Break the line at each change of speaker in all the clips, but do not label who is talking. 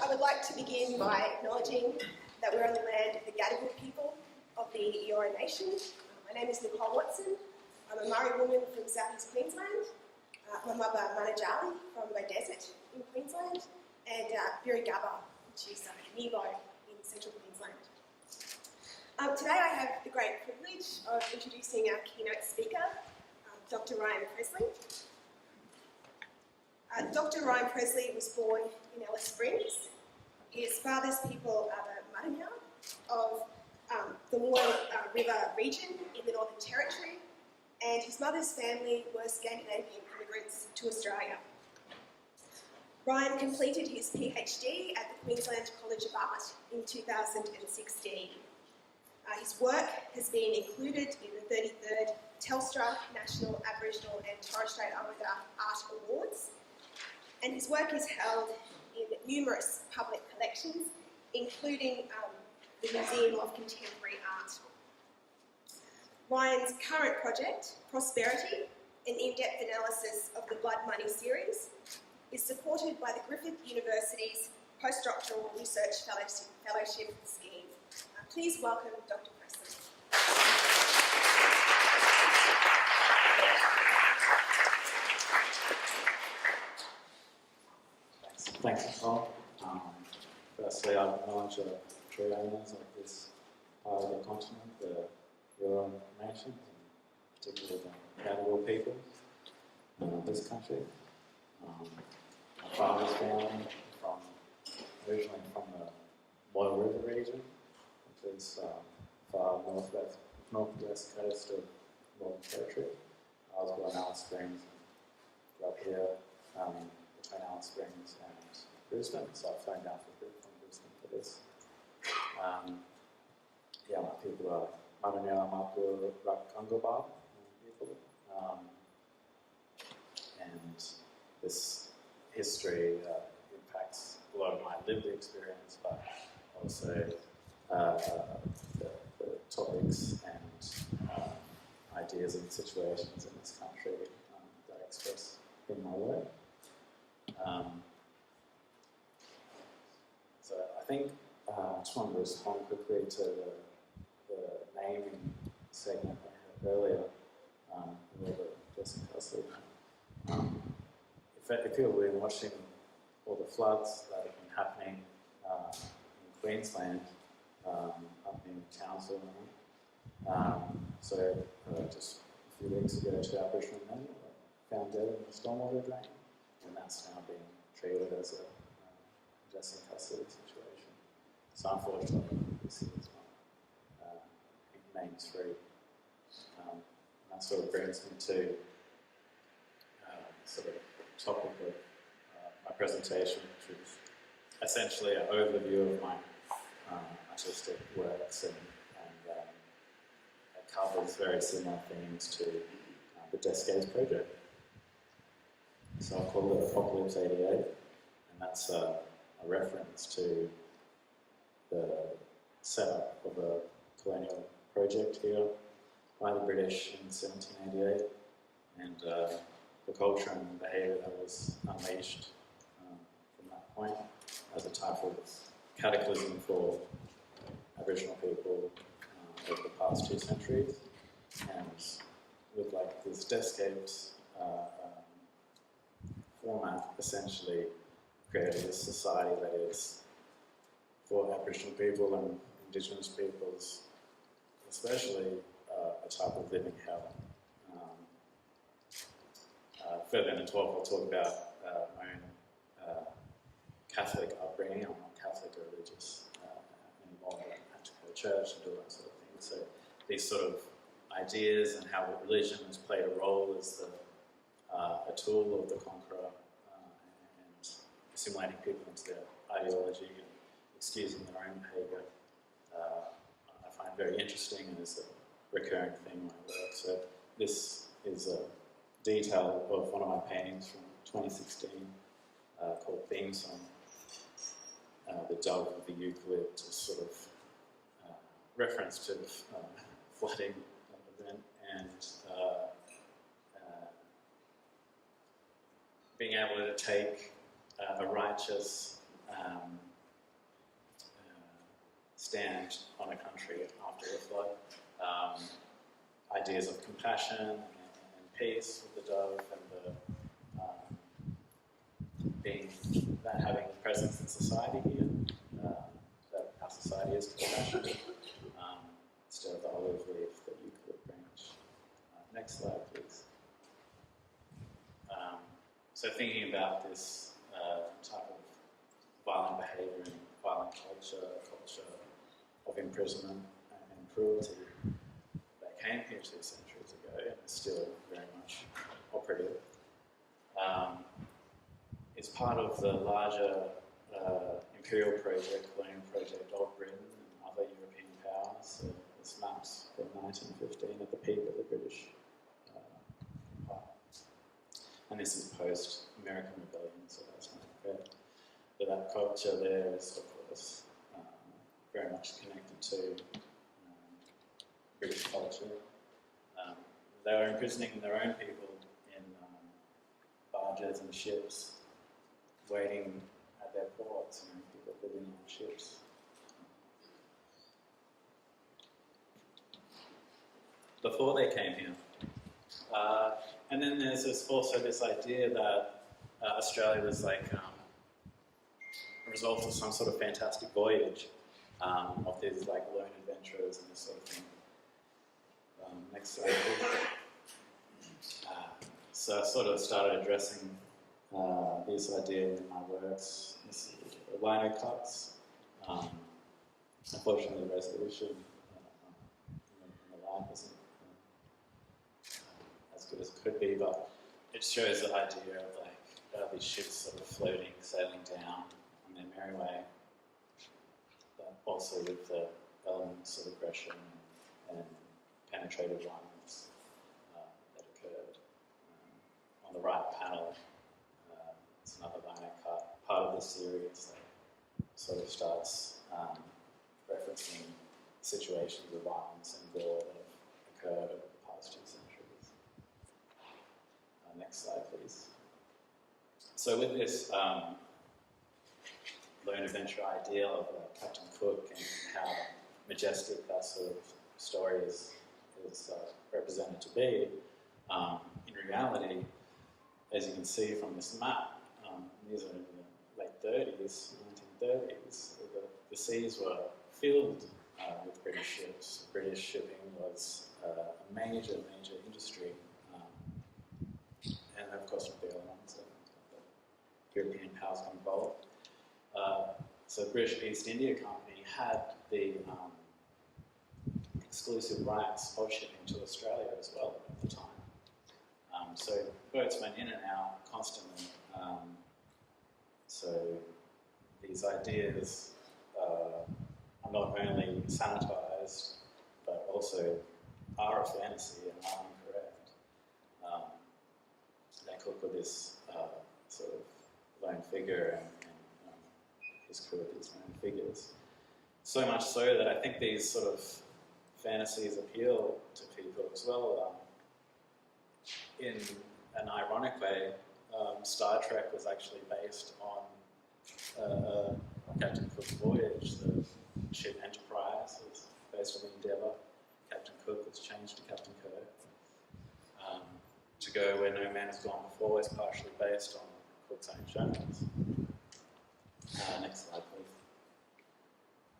I would like to begin by acknowledging that we're on the land of the Gadigal people of the Eora Nation. My name is Nicole Watson. I'm a Murri woman from southeast Queensland. My mother, Manajali, from the desert in Queensland, and Birigabba, which is nearby in central Queensland. Today I have the great privilege of introducing our keynote speaker, Dr. Ryan Presley. Dr. Ryan Presley was born in Alice Springs. His father's people are the Maranga of the Moore River region in the Northern Territory, and his mother's family were Scandinavian immigrants to Australia. Ryan completed his PhD at the Queensland College of Art in 2016. His work has been included in the 33rd Telstra National Aboriginal and Torres Strait Islander Art Awards, and his work is held in numerous public collections, including the Museum of Contemporary Art. Ryan's current project, Prosperity, an in-depth analysis of the Blood Money series, is supported by the Griffith University's Postdoctoral Research Fellowship Scheme. Please welcome Dr. Presley.
Thanks, Nicole. Firstly, I acknowledge the true owners of this part of the continent, the Eora Nation, particularly the Gadigal people of this country. My father's family originally from the Moore River region, which is far northwest coast of Northern Territory. I was born in Alice Springs, grew up here between Alice Springs and Brisbane, so I've flown down from Brisbane for this. My people are Maranga Mapu Rakangaba people, and this history impacts a lot of my lived experience, but also the topics and ideas and situations in this country that I express in my work. So I think I just wanted to respond quickly to the naming segment I had earlier, with Deathscapes. If you've been watching all the floods that have been happening in Queensland, up in Townsville, just a few weeks ago, 2 Aboriginal men were found dead in a stormwater drain, and that's now being treated as a just in custody situation. So unfortunately, this is not mainstream. And that sort of brings me to sort of topic of my presentation, which is essentially an overview of my artistic works, and it covers very similar themes to the Deathscapes project. So I call it Apocalypse 88, and that's a reference to the setup of a colonial project here by the British in 1788, and the culture and behaviour that was unleashed from that point as a type of cataclysm for Aboriginal people over the past 2 centuries. And with like this Deathscapes format, essentially created a society that is for Aboriginal people and Indigenous peoples, especially a type of living hell. Further in the talk, I'll talk about my own Catholic upbringing. I'm not Catholic or religious anymore, but I had to go to church and do all that sort of thing. So these sort of ideas and how religion has played a role as a tool of the conqueror and assimilating people into their ideology and excusing their own behaviour, I find very interesting, and is a recurring theme in my work. So this is a detail of one of my paintings from 2016 called Theme Song, the dove of the eucalypt, a sort of reference to flooding event, and being able to take a righteous stand on a country after a flood. Ideas of compassion and peace with the dove and that having a presence in society here, that our society is compassionate, instead of the olive leaf, the eucalypt branch. Next slide, please. So thinking about this type of violent behaviour and violent culture of imprisonment and cruelty that came here 2 centuries ago and is still very much operative, is part of the larger imperial project, colonial project of Britain and other European powers. So this map's from 1915 at the peak of the British Empire. And this is post-American Rebellion, so that's not correct. But that culture there is, of course, very much connected to British culture. They were imprisoning their own people in barges and ships, waiting at their ports, people living on ships. Before they came here. And then there's also this idea that Australia was like a result of some sort of fantastic voyage of these like lone adventurers and this sort of thing. Next slide, please. So I sort of started addressing this idea in my works. This is lino cuts. Unfortunately, the resolution in the light isn't as good as it could be, but it shows the idea of like these ships sort of floating, sailing down on their merry way, but also with the elements of aggression and penetrative violence that occurred. On the right panel, it's another lino cut. Part of the series that sort of starts referencing situations of violence and war that have occurred over the past 2 centuries. Next slide, please. So with this lone adventure ideal of Captain Cook and how majestic that sort of story is represented to be, in reality, as you can see from this map, these are in the late 30s, 1930s, the seas were filled with British ships. British shipping was a major industry, and of course with the elements of the European powers got involved. So the British East India Company had the exclusive rights of shipping to Australia as well at the time. So boats went in and out constantly. So these ideas are not only sanitized, but also are a fantasy and are incorrect. They cook with this sort of lone figure and his crew of these lone figures. So much so that I think these sort of fantasies appeal to people as well. In an ironic way, Star Trek was actually based on Captain Cook's voyage. The ship Enterprise was based on the Endeavour. Captain Cook was changed to Captain Kirk. To go where no man has gone before is partially based on Cook's own journals. Next slide, please.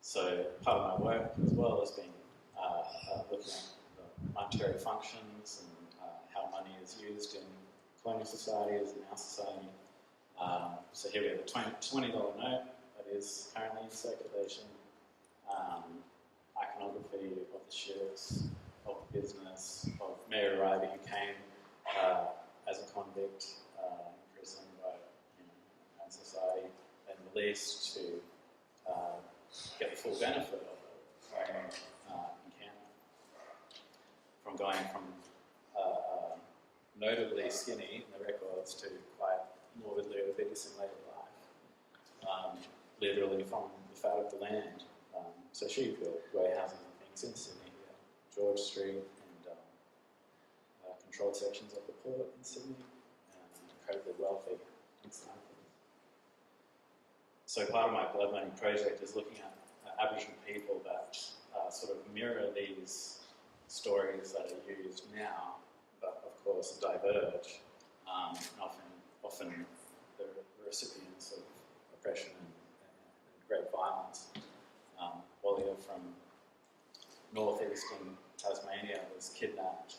So part of my work as well has been looking at the monetary functions and how money is used in colonial societies and our society. So here we have a $20 note that is currently in circulation. Iconography of the ships, of the business, of Mayor Ivy who came as a convict, imprisoned by our society, and released to get the full benefit of it in Canada. From going from notably skinny in the records to quite morbidly obese in later life, literally from the fat of the land. So she built warehouses and things in Sydney here, George Street, and controlled sections of the port in Sydney, and incredibly wealthy. So part of my blood money project is looking at Aboriginal people that sort of mirror these stories that are used now, but of course diverge, and often the recipients of oppression and great violence. Walia from northeastern Tasmania was kidnapped,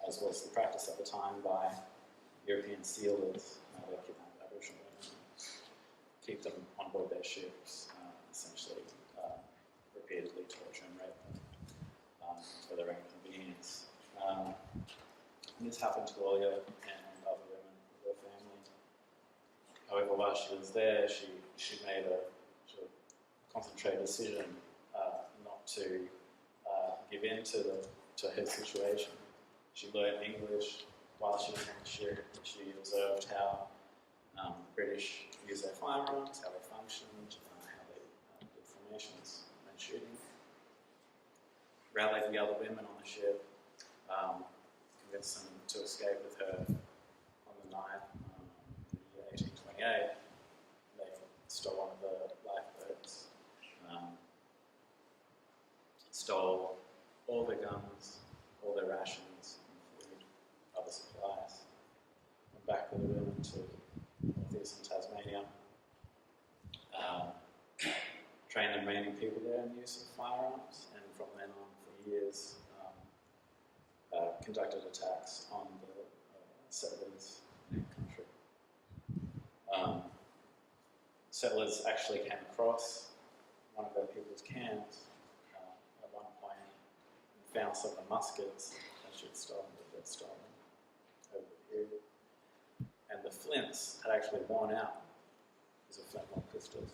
as was the practice at the time, by European sealers. They kidnapped Aboriginal women, keep them on board their ships, essentially repeatedly torture and rape them for their own convenience. And this happened to Walia and other women with her family. However, while she was there, she made a sort of concentrated decision not to give in to her situation. She learned English while she was on the ship. She observed how British used their firearms, how they functioned, how they did formations and shooting. Rallied the other women on the ship, convinced them to escape with her on the night in the year 1828. They stole one of the lifeboats, stole all their guns, all their rations, and food, other supplies. Went back with the women to northeastern Tasmania, trained the remaining people there in the use of firearms, and from then on for years conducted attacks on the settlers in the country. Settlers actually came across one of their people's camps at one point and found some of the muskets that she'd stolen, that they'd stolen over the period. And the flints had actually worn out. These are flintlock pistols.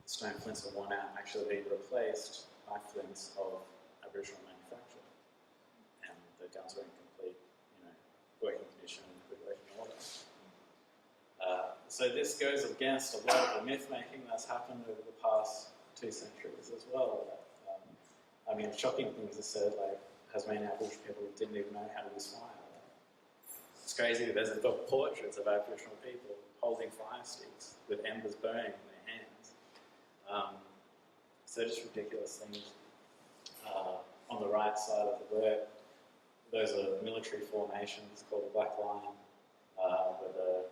The stone flints had worn out and actually been replaced by flints of Aboriginal manufacture. And the guns were in complete, working condition and good working order. So this goes against a lot of the myth-making that's happened over the past 2 centuries as well. Shocking things are said, like Tasmanian Aboriginal people didn't even know how to use fire. It's crazy. There's portraits of Aboriginal people holding fire sticks with embers burning in their hands. So just ridiculous things. On the right side of the work, those are military formations called the Black Line, where the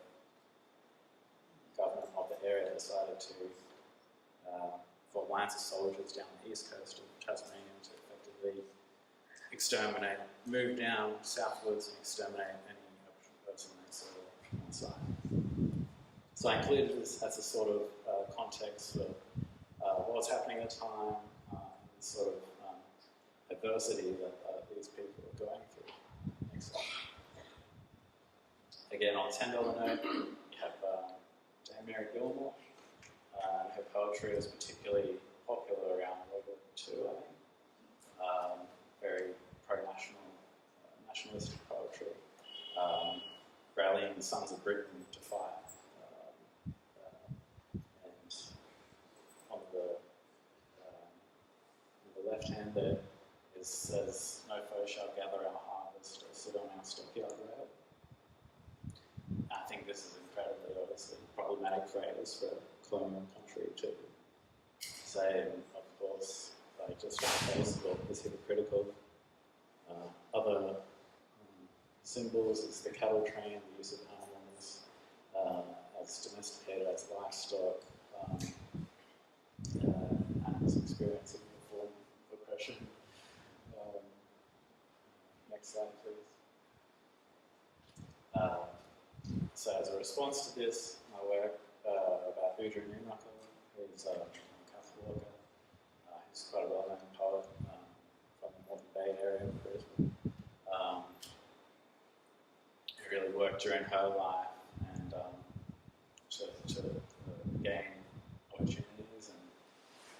government of the area decided to form lines of soldiers down the east coast of Tasmania to effectively exterminate, move down southwards and exterminate any Aboriginal person they saw on site. So I included this as a sort of context for what was happening at the time, the sort of adversity that these people are going through. Next slide. Again, on a $10 note, you have Dame Mary Gilmore. Her poetry was particularly popular around World War II, I think. Very pro-national, nationalistic poetry, rallying the sons of Britain to fight. And on the left hand there says, "No foe shall gather our harvest or sit on our stockyard rail." I think this is incredibly, obviously, problematic phrase for a colonial country to say, and of course, just on the face of it, is hypocritical. Other symbols is the cattle train, the use of animals as domesticated as livestock, animals experiencing a form of oppression. Next slide, please. So as a response to this, my work about Udru Nunaka, who's a Catholic worker, he's quite a well-known poet from the Northern Bay area of Brisbane. Who really worked during her life and to gain opportunities and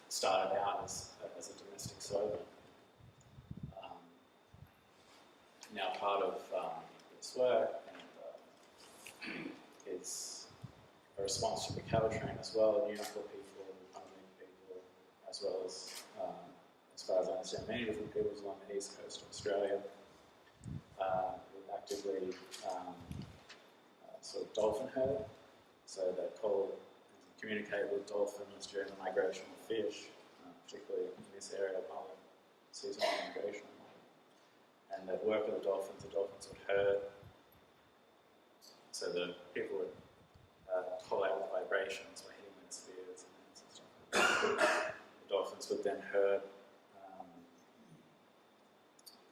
started out as a domestic servant. Now part of this work is a response to the cattle train as well, Nunaka people, Punjab people, as well as far as I understand, many different peoples along the east coast of Australia who actively sort of dolphin herd. So they call, in communicate with dolphins during the migration of fish, particularly in this area of Mullet, seasonal migration. And they'd work with the dolphins would herd, so the people would call out with vibrations by hitting their spears and stuff. The dolphins would then herd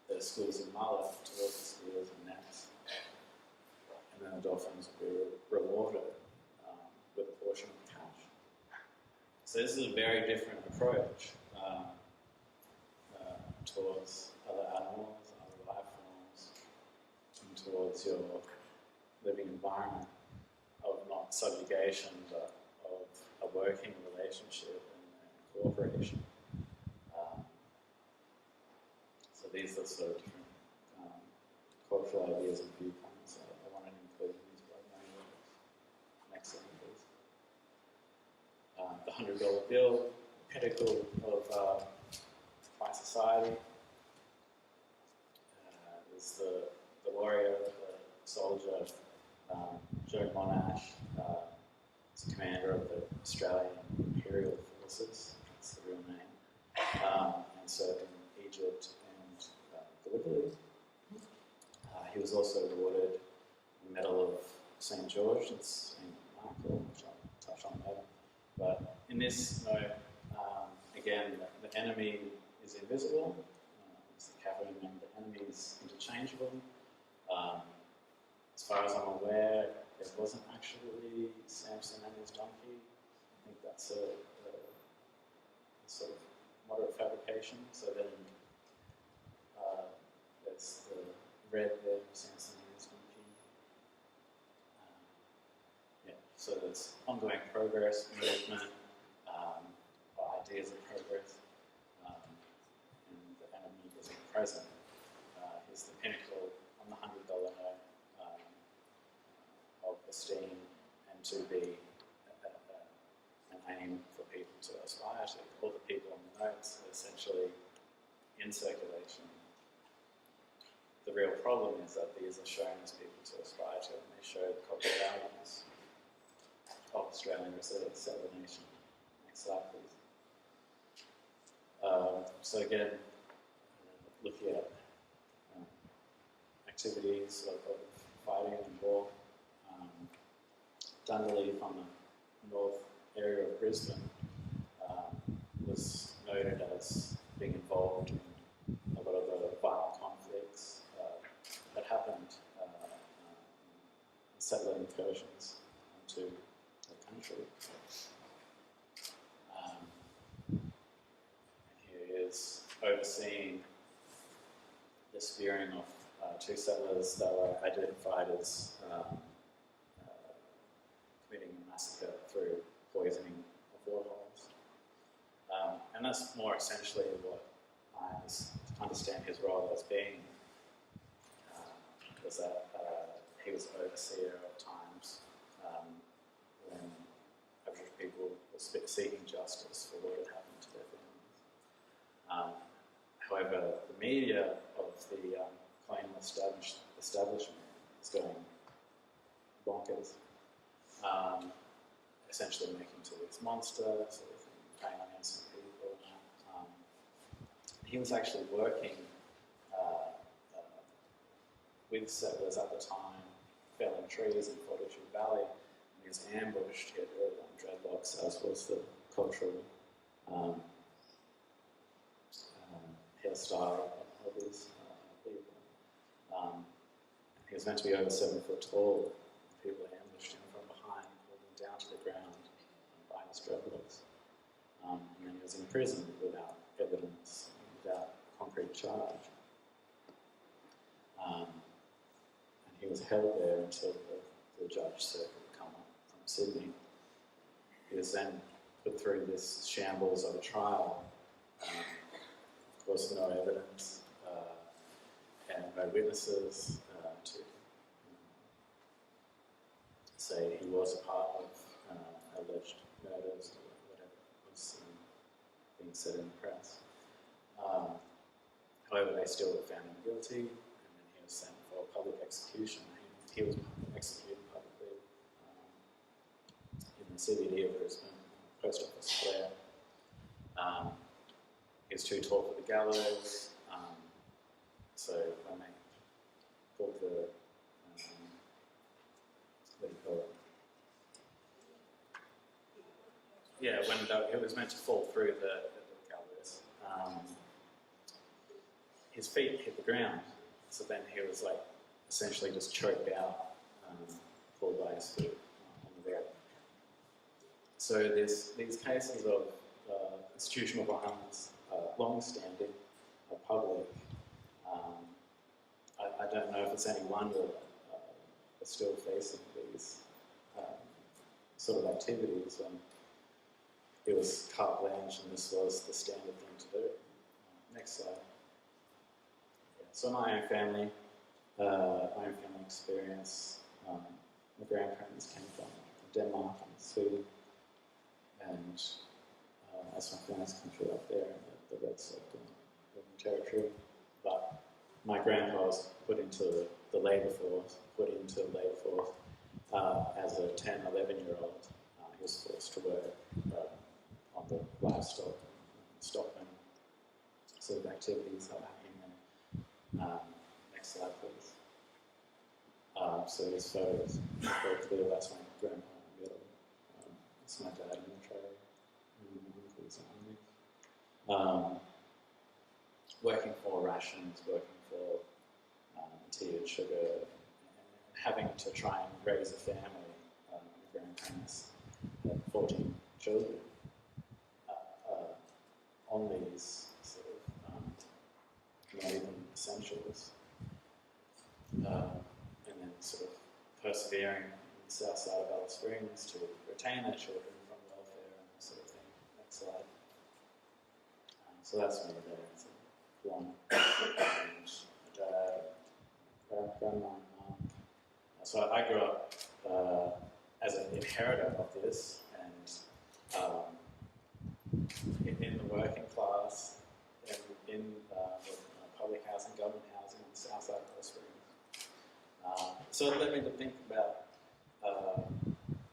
the schools of Mullet towards the spears and nets, and then the dolphins would be rewarded with a portion of the cash. So this is a very different approach towards other animals, other life forms, and towards your living environment of not subjugation, but of a working relationship and cooperation. So these are sort of different cultural ideas and viewpoints I wanted to include in these programs. Next slide, please. The $100 bill, the pinnacle of my society. Is the warrior, the soldier, Joe Monash, is the commander of the Australian Imperial Forces, that's the real name, and served in Egypt and Gallipoli. He was also awarded the Medal of St. George and St. Michael, which I'll touch on later. But in this note, again, the enemy is invisible. It's the capital name. The enemy is interchangeable. As far as I'm aware, there wasn't actually Samson and his donkey. I think that's a sort of moderate fabrication. So then there's the red there, Samson and his donkey. Yeah, so there's ongoing progress, movement, ideas of progress, and the enemy isn't present. Here's the pinnacle on the $100 note of esteem and to be an aim for people to aspire to. All the people on the notes are essentially in circulation. The real problem is that these are shown as people to aspire to, and they show the cultural values of Australia as a settler nation. Next slide, please. So again, looking at activities of fighting and war. Dunderleaf on the north area of Brisbane was noted as being involved in a lot of the violent conflicts that happened in settler incursions into the country. Here is overseeing the spearing of two settlers that were identified as committing a massacre through poisoning of waterholes. And that's more essentially what I understand his role as being, was that he was overseer of times when Aboriginal people were seeking justice for what had happened to their families. However, the media of the colonial establishment is going bonkers, essentially making to this monster, sort of preying on innocent people. He was actually working with settlers at the time, felling trees in Fortitude Valley, and he was ambushed, he had dreadlocks, as was the cultural hairstyle of his people. He was meant to be over 7 foot tall. People ambushed him from behind, pulled him down to the ground by his dreadlocks. And then he was imprisoned without evidence, without concrete charge. And he was held there until the judge said he would come up from Sydney. He was then put through this shambles of a trial. Of course, no evidence and no witnesses to say he was a part of alleged murders or whatever was being said in the press. However, they still found him guilty, and then he was sent for public execution. He was executed publicly in the CBD of Brisbane post office flare. He was too tall for the gallows, so when they pulled the, what do you call it? Yeah, when it was meant to fall through the gallows, his feet hit the ground, so then he was like essentially just choked out, pulled by his foot on the rope. So there's these cases of institutional violence, long-standing, public. I don't know if it's any wonder they're still facing these sort of activities when it was carte blanche and this was the standard thing to do. Next slide. Yeah, so my own family experience. My grandparents came from Denmark and Sweden, and as my parents come through up there in the red soil territory. But my grandpa was put into the labour force, as a 10, 11-year-old. He was forced to work on the livestock, stockman sort of activities that were happening there. Next slide, please. So these photos, very clear, that's my grandpa in the middle. That's my dad in the trailer. Working for rations, working for tea and sugar, and having to try and raise a family. My grandparents had 14 children on these sort of not even essentials, and then sort of persevering in the south side of Alice Springs to retain their children from welfare and that sort of thing. Next slide. So that's me there. It's one and my dad, and grandma, and mum. So I grew up as an inheritor of this, and in the working class, and in public housing, government housing on the south side of Alice Springs. So it led me to think about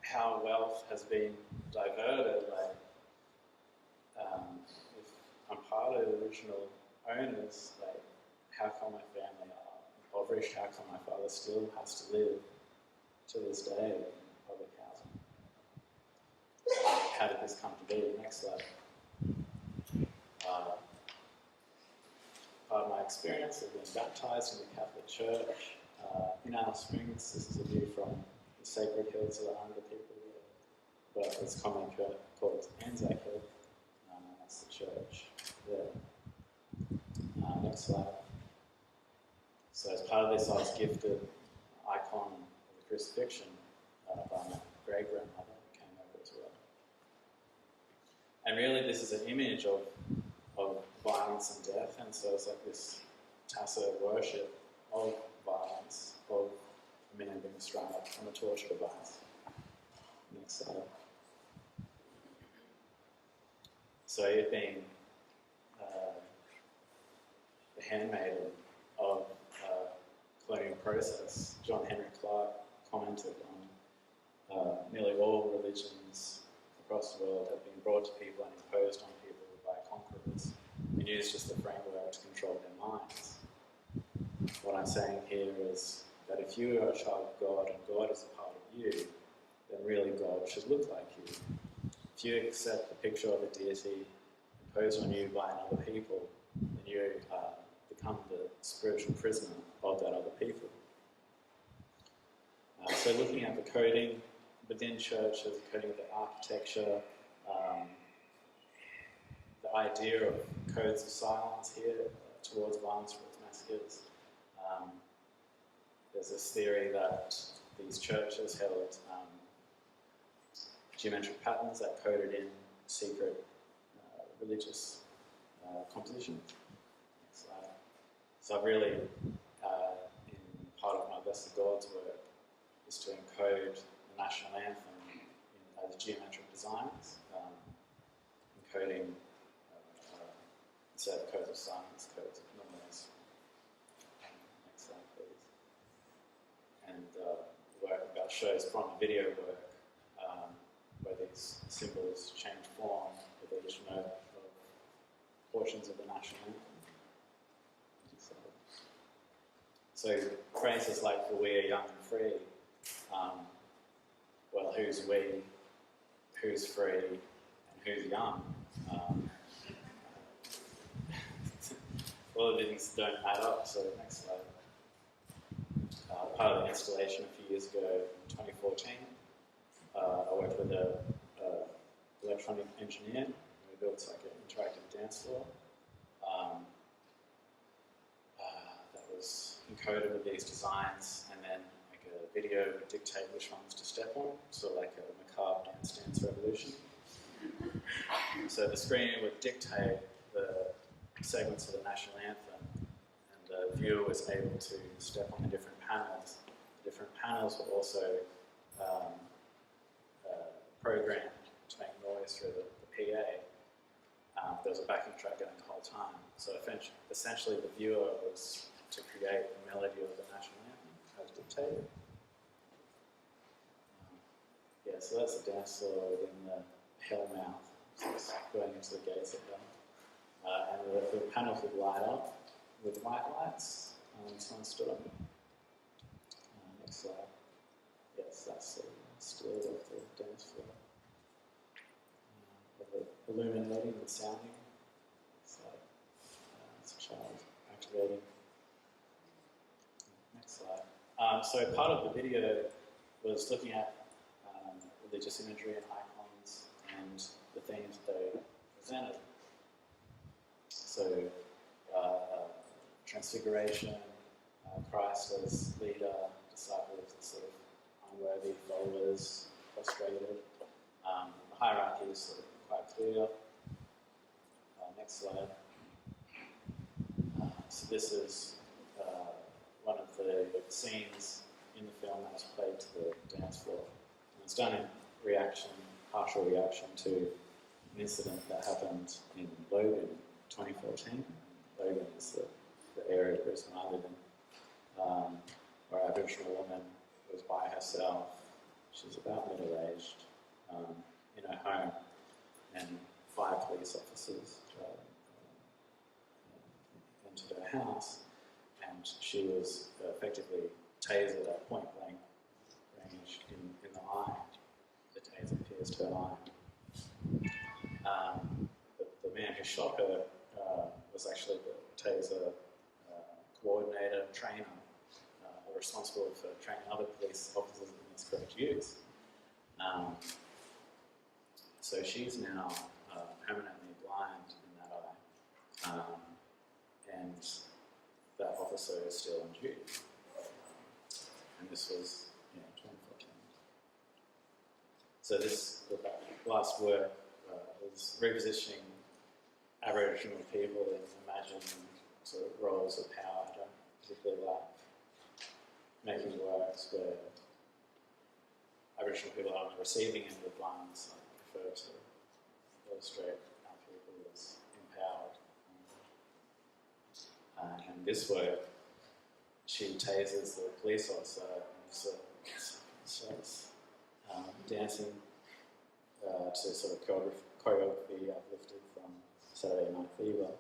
how wealth has been diverted. Like, if I'm part of the original owners, like, how come my family are impoverished? How come my father still has to live to this day in public housing? How did this come to be? Next slide. Part of my experience of being baptised in the Catholic Church in Alice Springs. This is a view from the Sacred Hills of the 100 people there, but it's commonly called Anzac Hill. That's the church there. Next slide. So as part of this, I was gifted an icon of the crucifixion by my great-grandmother who came over as well. And really this is an image of violence and death, and so it's like this tacit worship of violence, of a man being strung up on a torture device. Next slide. So it being the handmaiden of colonial process, John Henry Clark commented on nearly all religions across the world have been brought to people and imposed on people by conquerors and used as the framework to control their minds. What I'm saying here is that if you are a child of God and God is a part of you, then really God should look like you. If you accept the picture of a deity imposed on you by another people, then you become the spiritual prisoner of that other people. So looking at the coding within churches, coding of the architecture, the idea of codes of silence here towards violence, towards massacres. There's this theory that these churches held geometric patterns that coded in secret religious compositions. So I've really, in part of my Blessed God's work, is to encode the national anthem as geometric designs, encoding instead of codes of silence, codes of noise. Next slide, please. And the work I've got shows from video work where these symbols change national anthem. So phrases like "for we are young and free," well, who's we, who's free, and who's young? All of these don't add up. So next slide. Part of the installation a few years ago, in 2014, I worked with an electronic engineer. We built like an interactive dance floor that was encoded with these designs, and then like a video would dictate which ones to step on, so like a macabre dance revolution. So the screen would dictate the segments of the national anthem, and the viewer was able to step on the different panels. The different panels were also programmed to make noise through the PA. There was a backing track going the whole time. So essentially the viewer was to create the melody of the national anthem as dictated. Yeah, so that's the dance floor within the hell mouth. So it's going into the gates of hell. And the panels would light up with white lights. Someone stood up. Next slide. Yes, that's the still of the dance floor. Illuminating and sounding. It's like it's a child activating. Next slide. So part of the video was looking at religious imagery and icons and the themes that they presented. So transfiguration, Christ as leader, disciples as sort of unworthy followers, frustrated. The hierarchy is sort of quite clear. Next slide. So this is one of the scenes in the film that was played to the dance floor. And it's done in partial reaction to an incident that happened in Logan, 2014. Logan is the area of Brisbane I live in, where an Aboriginal woman was by herself. She's about middle-aged, in her home, and 5 police officers entered her house, and she was effectively tasered at point-blank range in the eye. The taser pierced her eye. The man who shot her was actually the taser coordinator and trainer responsible for training other police officers in its correct use. So she's now permanently blind in that eye, and that officer is still on duty. And this was 2014. So the last work was repositioning Aboriginal people in imagined sort of roles of power. I don't particularly like making works where Aboriginal people are on the receiving end of blindness. I prefer to illustrate how people as empowered. And this work, she tases the police officer and starts dancing to sort of choreography uplifted from Saturday Night Fever.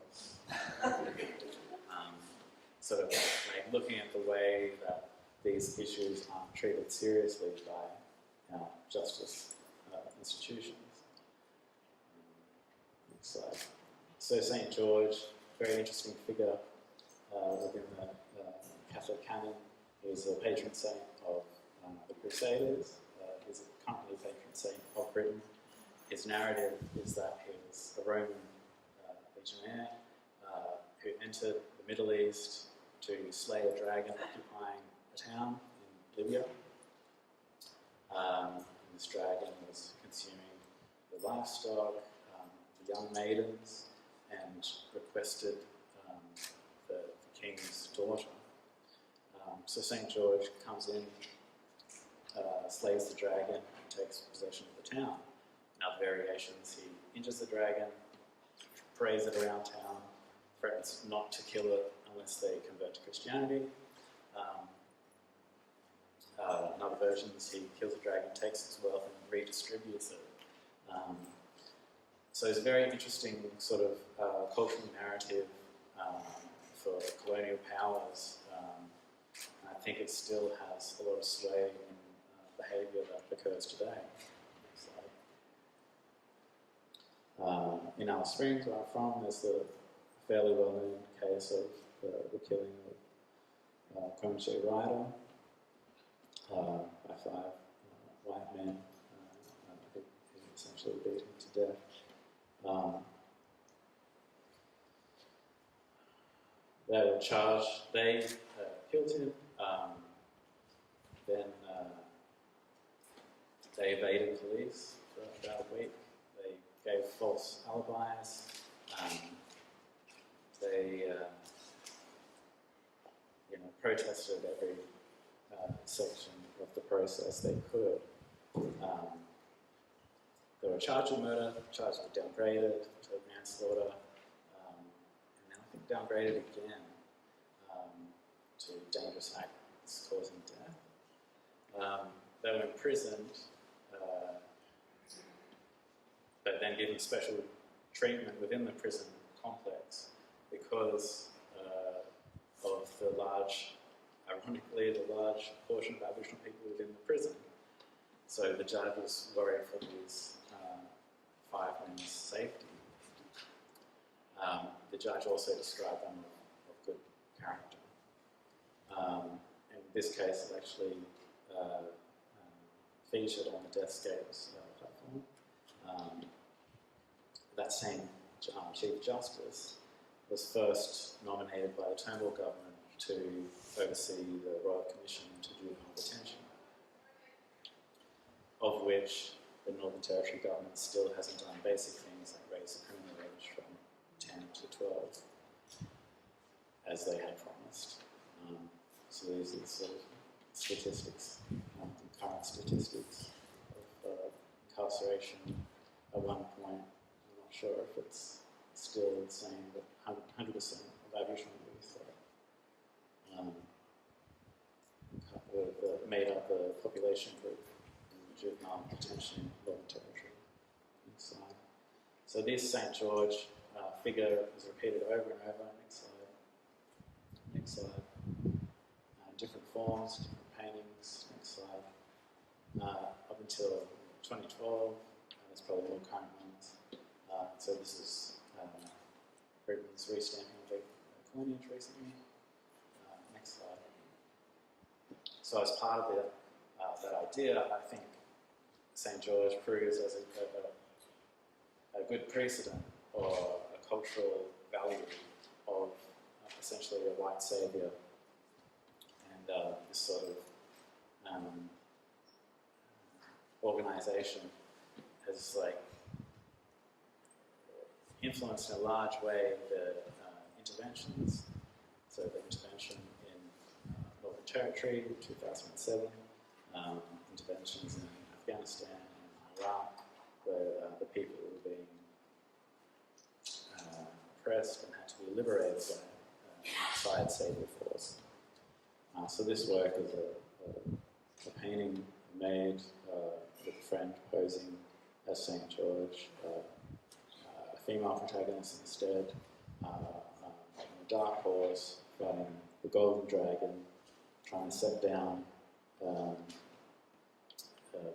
Sort of like looking at the way that these issues aren't treated seriously by justice institutions. Next slide. So St. George, very interesting figure within the Catholic canon. He's a patron saint of the Crusaders. He's currently a patron saint of Britain. His narrative is that he was a Roman legionnaire who entered the Middle East to slay a dragon occupying a town in Libya. And this dragon was consuming the livestock, the young maidens, and requested the king's daughter. So St. George comes in, slays the dragon, and takes possession of the town. In other variations, he injures the dragon, parades it around town, threatens not to kill it unless they convert to Christianity. In other versions, he kills the dragon, takes its wealth, and redistributes it. So it's a very interesting sort of cultural narrative for colonial powers. And I think it still has a lot of sway in behaviour that occurs today. So, in Alice Springs, where I'm from, there's the fairly well-known case of the killing of Community Ryder by 5 white men who essentially beat him to death. They were charged, they killed him, then they evaded police for about a week. They gave false alibis. They protested every section of the process they could. They were charged with murder, charged with downgraded to manslaughter, and then I think downgraded again to dangerous acts causing death. They were imprisoned, but then given special treatment within the prison complex because of the large, ironically, the large portion of Aboriginal people within the prison. So the judge was worried for these 5 men's safety. The judge also described them of good character. In this case, it actually featured on the Deathscapes platform. That same Chief Justice was first nominated by the Turnbull government to oversee the Royal Commission into Juvenile Detention, of which the Northern Territory government still hasn't done basic things like raise the criminal age from 10 to 12, as they had promised. So these are the sort of statistics, current statistics of incarceration. At one point, I'm not sure if it's still the same, but 100% of Aboriginal youth made up the population group in juvenile detention in Northern Territory. Next slide. So this St. George figure is repeated over and over. Next slide. Next slide. Different forms, different paintings. Next slide. Up until 2012, there's probably more current ones. So this is Britain's restamping of the coinage recently. Next slide. So as part of that idea, I think St. George proves as a good precedent or a cultural value of essentially a white saviour and this sort of organisation has influenced in a large way the interventions. So the intervention in Northern Territory in 2007, interventions in Afghanistan and Iraq, where the people were being oppressed and had to be liberated by outside saviour force. So this work is a painting made with a friend posing as St. George, a female protagonist instead, on a dark horse, riding the golden dragon, trying to set down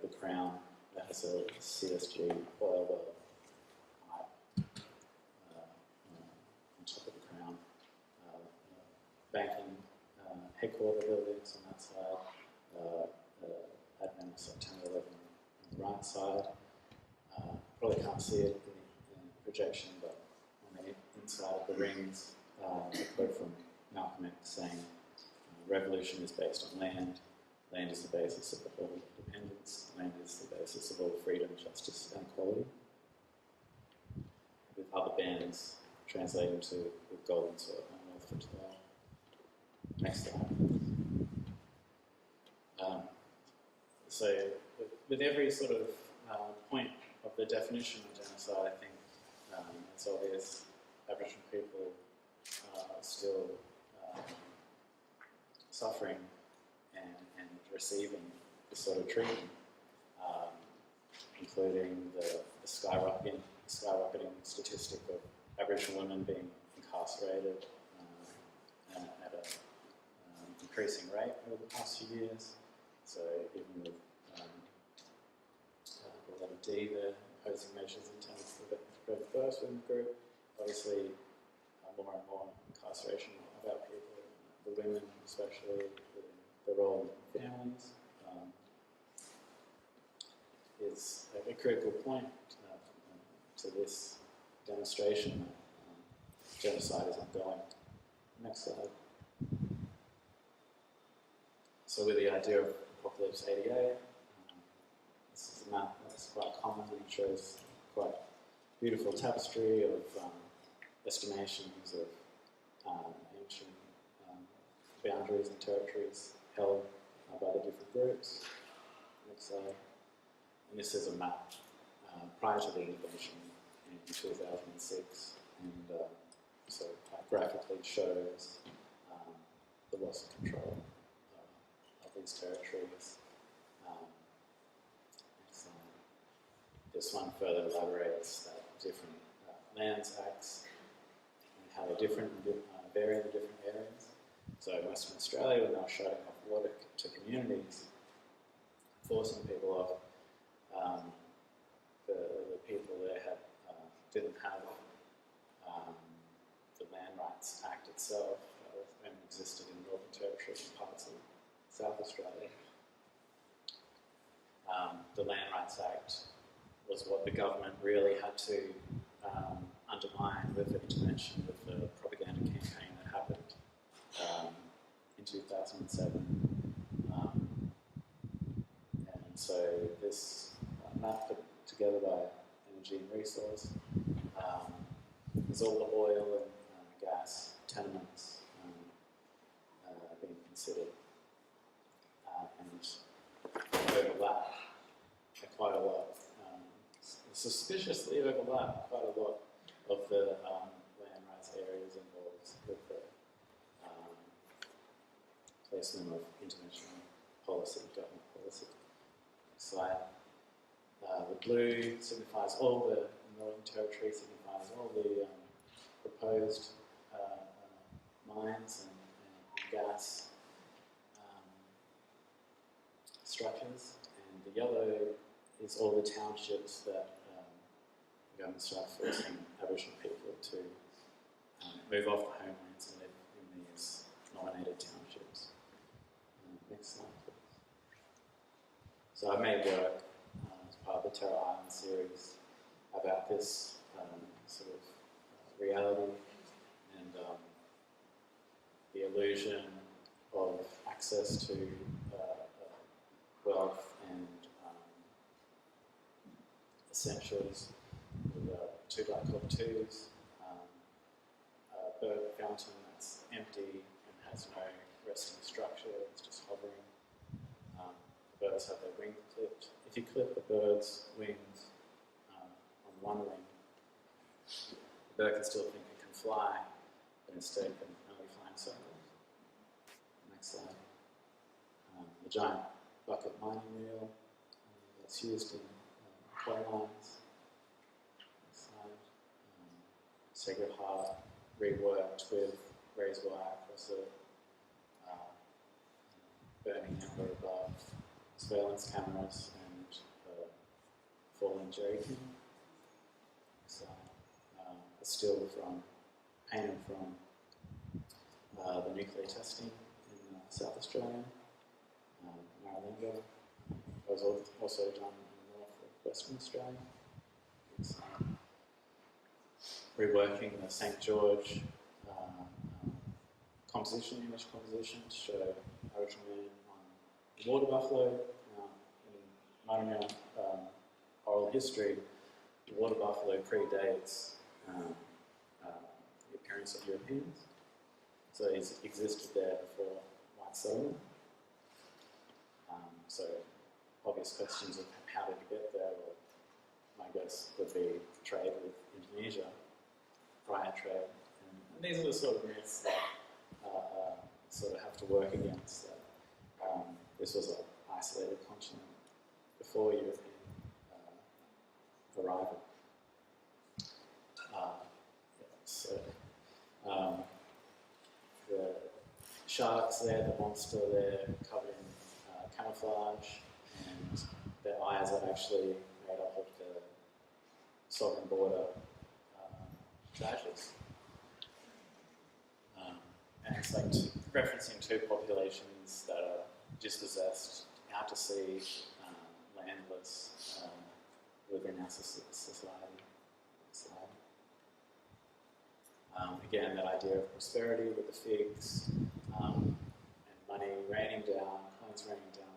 the crown that has a CSG oil well pipe on top of the crown. Banking headquarter buildings on that side, admin of September 11 on the right side. Probably can't see it in projection, but on the inside of the rings, a quote from Malcolm X saying, revolution is based on land. Land is the basis of all independence. Land is the basis of all freedom, justice, and equality. With other bands translating to with golden soil and north to that. Next slide. So, with every sort of point of the definition of genocide, I think it's obvious Aboriginal people are still suffering and receiving this sort of treatment, including the skyrocketing skyrocketing statistic of Aboriginal women being incarcerated at an increasing rate over the past few years. So even with the letter D there, imposing measures intended to prevent the first women group, obviously more and more incarceration of our people, the women especially, their role in families, is a critical point to this demonstration that genocide is ongoing. Next slide. So with the idea of Apocalypse 88, this is a map that's quite common and shows quite beautiful tapestry of estimations of ancient boundaries and territories held by the different groups. Next slide. And this is a map prior to the intervention in 2006, and so it graphically shows the loss of control of these territories. This one further elaborates that different lands acts and how they're different and vary in different areas. So in Western Australia, when they were shutting off water to communities, forcing people off, the people there didn't have the Land Rights Act itself, and existed in Northern Territory and parts of South Australia. The Land Rights Act was what the government really had to undermine with the intervention with the propaganda campaign that happened in 2007. And so this map put together by Energy and Resource is all the oil and gas tenements being considered and overlap quite a lot. Suspiciously overlap quite a lot of the land rights areas involved with the placement of intervention policy, government policy. Slide. The blue signifies all the Northern Territory, signifies all the proposed mines and gas structures, and the yellow is all the townships that we're going to start forcing Aboriginal people to move off the homelands and live in these nominated townships. Next slide, please. So I made work as part of the Terra Island series about this sort of reality and the illusion of access to wealth and essentials with two black cockatoos, a bird fountain that's empty and has no resting structure, it's just hovering. The birds have their wing clipped. If you clip the bird's wings on one wing, the bird can still think it can fly, but instead can only fly in circles. Next slide. The giant bucket mining wheel that's used in coal lines. Next slide. Sacred Heart reworked with raised wire across a burning amber above, surveillance cameras and falling jerry can. A still painted from the nuclear testing in South Australia, Maralinga. It was also done in North of Western Australia. It's reworking the St. George image composition to show Aboriginal men on the water buffalo. In Marangara oral history, the water buffalo predates the appearance of Europeans. So it's existed there before white settlement. So obvious questions of how did it get there? Well, my guess would be trade with Indonesia, prior trade. And these are the sort of myths that sort of have to work against that. This was an isolated continent before European arrival. sharks there, the monster there, covered in camouflage, and their eyes are actually made up of the sovereign border badges. And it's like referencing two populations that are dispossessed, out to sea, landless, within our society. Again, that idea of prosperity with the figs, and money raining down, coins raining down,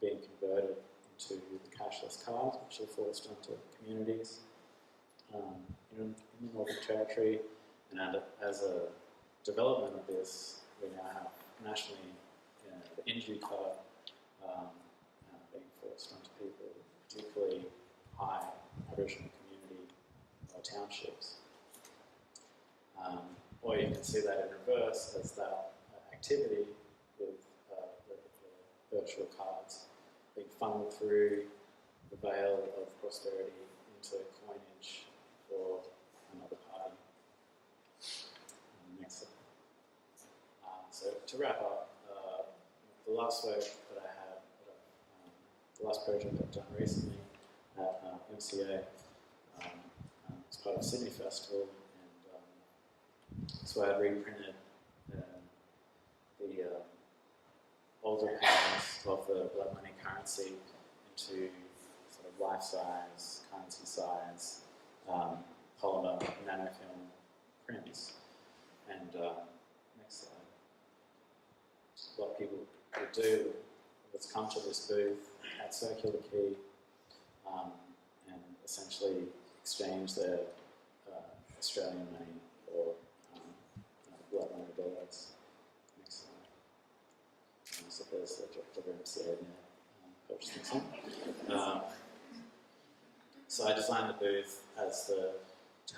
being converted into the cashless cards, which are forced onto communities in the Northern Territory. And as a development of this, we now have nationally the injury card being forced onto people, particularly high Aboriginal community townships. Or you can see that in reverse as that activity with the virtual cards being funneled through the veil of prosperity into coinage for another party. Next slide. So to wrap up, the last work that I had, the last project I've done recently at MCA, it's part of Sydney Festival, and so I reprinted the older paintings of the blood money currency into sort of life-size, currency-size, polymer nanofilm prints. And next slide. What people would do is come to this booth at Circular Key and essentially exchange their Australian money for blood money billets. Next slide. So there's the director of MCA there purchasing some. So I designed the booth as to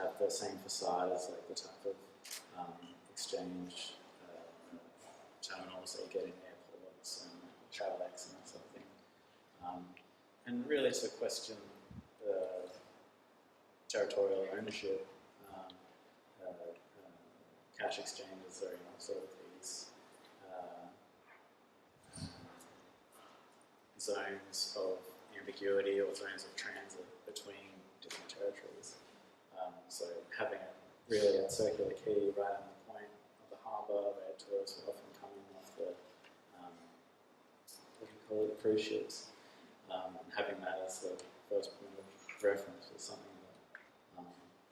have the same facade as like the type of exchange terminals that you get in airports and Travelex and that sort of thing. And really to question the territorial ownership, cash exchanges are sort of these zones of ambiguity or zones of transit between different territories. So having it really at Circular Key, right on the point of the harbour, where tourists will often come in off the, what do you call it, the cruise ships, and having that as the first point of reference was something that I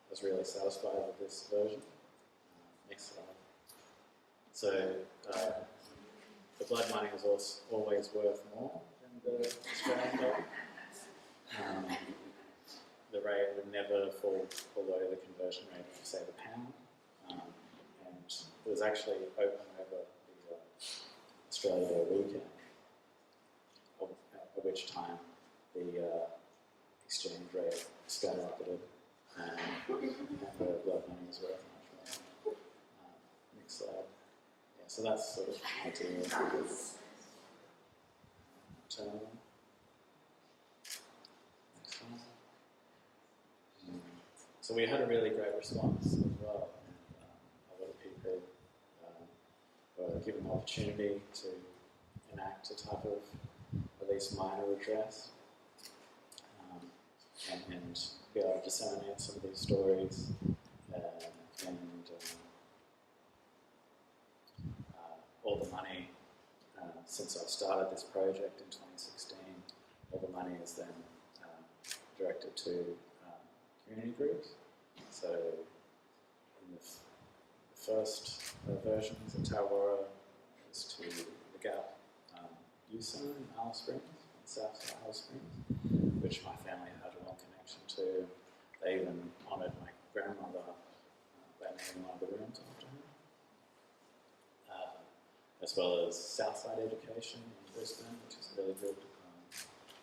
was really satisfied with this version. Next slide. So the blood money is always worth more than the Australian dollar. The rate would never fall below the conversion rate of, say, the pound. And it was actually open over the Australia Day weekend, at which time the exchange rate skyrocketed and the blood money was worth much more. Next slide. Yeah, so that's sort of ideal. Turn on. Next one. So we had a really great response as well. And, a lot of people were given the opportunity to enact a type of at least minor redress and be able to disseminate some of these stories and all the money, since I've started this project in 2016, all the money is then directed to community groups. So in the first versions of Tarawara is to the Gap Youth Centre in Alice Springs, South Alice Springs, which my family had a long connection to. They even honoured my grandmother by naming one of the rooms after her. As well as Southside Education in Brisbane, which is a really good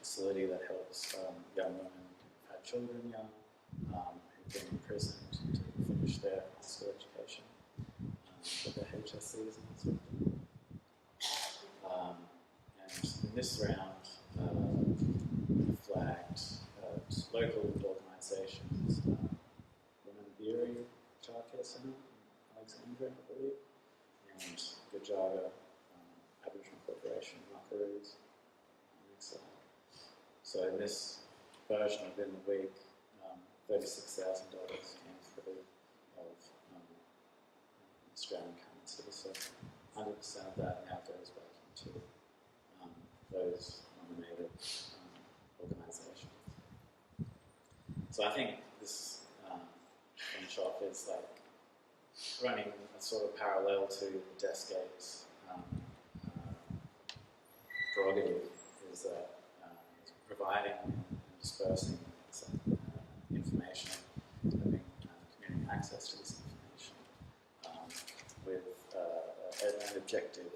facility that helps young women who've had children young, who've been imprisoned to finish their high school education with their HSCs and that sort of thing. And in this round, we flagged local organisations, Women Beery Childcare Centre in Alexandria, I believe, and Gujaga Aboriginal Corporation, Muckaroos. Next slide. So in this version within the week, $36,000 came through of Australian currency. So 100% of that now goes back into those nominated organisations. So I think this finish off is like running a sort of parallel to the Deathscapes prerogative, is that providing and dispersing information, having community access to this information with an objective